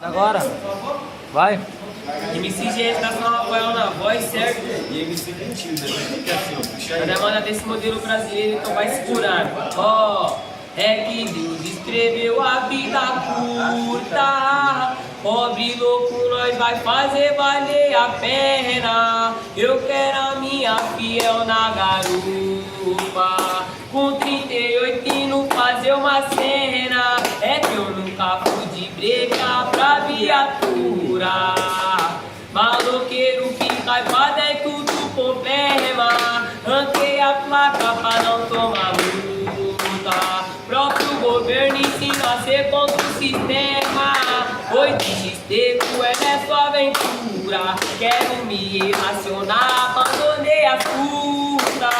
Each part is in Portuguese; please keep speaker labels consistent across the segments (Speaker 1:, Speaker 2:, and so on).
Speaker 1: Agora, vai.
Speaker 2: MC Gente da São Rafael na voz, certo?
Speaker 3: E MC Ventinho, né? Fica assim, ó, puxa aí.
Speaker 2: A demanda desse modelo brasileiro, então vai segurando. Ó, é que Deus escreveu a vida curta. Pobre louco, nós vai fazer valer a pena. Eu quero a minha fiel na garupa. Com 38 indo fazer uma cena. É que eu nunca fui de breca pra viatura. Maloqueiro fica aivado é tudo problema. Ranquei a placa pra não tomar multa. Próprio governo ensina a ser contra o sistema. 8x é sua aventura. Quero me relacionar, abandonei a fruta.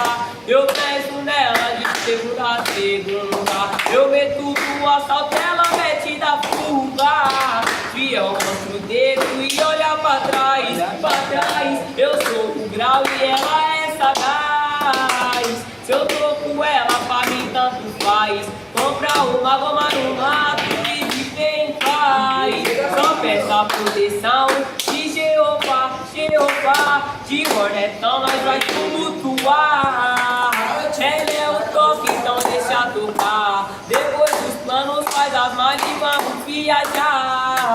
Speaker 2: Eu penso nela de segunda a segunda. Eu meto o assalto, ela mete da fuga. Fiel mostra o dedo e olha pra trás, pra trás. Eu sou o grau e ela é sagaz. Se eu tô com ela, pra mim tanto faz. Compra uma goma no mato e viver em paz. Só peço a proteção de Jeová, Jeová. De cornetão nós vai tumultuar. Ela é o toque, então deixa tocar. Depois dos planos faz as malas e vamos viajar.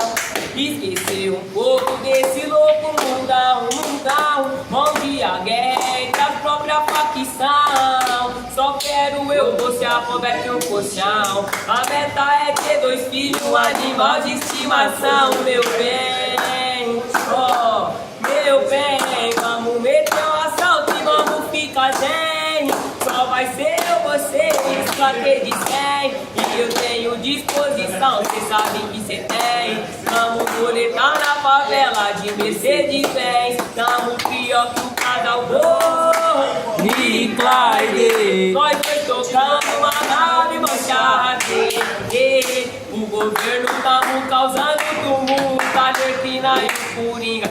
Speaker 2: Esquecer um pouco desse louco mundão, mundão. Onde a guerra entre a própria facção. Só quero eu, você, a pobreza e o colchão. A meta é ter 2 filhos, um animal de estimação. Meu bem, oh, meu bem. Vamos meter um assalto e vamos ficar zen. Só vai ser eu, você, esclatei de 100. E eu tenho disposição, cê sabe que cê tem. Tamo boletar na favela de Mercedes-Benz. Tamo pior que o casal Bonnie e Clyde. Nós dois tocando uma nave manchada. O governo tamo causando tumulto. A Argentina e o Coringa.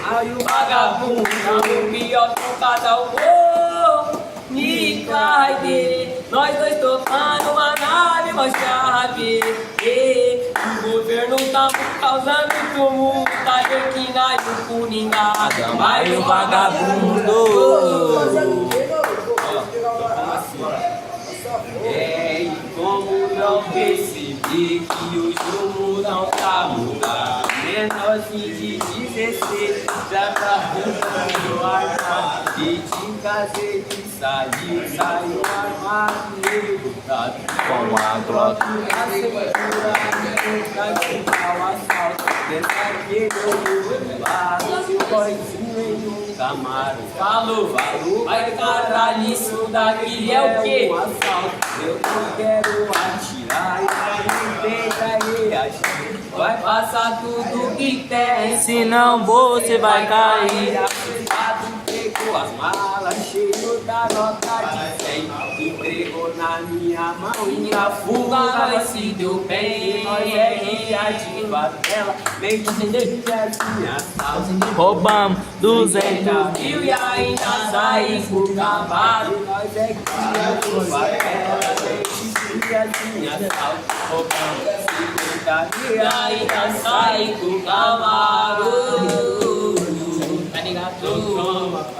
Speaker 2: Aí o vagabundo, tamo pior que o casal Bonnie e Clyde. Nós dois tocando uma nave manchada. O governo tá causando tumulto. A Argentina e o Coringa. Aí o vagabundo. E como não percebi que o jogo não tá mudando. Menorzinho de 16 já tá buscando arma. E de casa ele saiu armado e botado com a Glock na cintura. Nunca tinha o assalto dessa que eu lá. Se boizinho em um camaro. Falou, vai caralho, isso daqui é o que? Um assalto. Eu não quero atirar e tenta reagir. Vai passar tudo que tem,
Speaker 1: Senão você vai cair.
Speaker 2: Pegou as malas, cheio da nota de 100. Entregou na minha mão e na fuga nós se deu bem. Nós é reativa dela, nem que minha salsa.
Speaker 1: Roubamos 200
Speaker 2: mil e ainda saí com cavalo. Nós é reativa dela, nem que minha salsa. Roubamos 50 mil e ainda saí com cavalo. Tá ligado?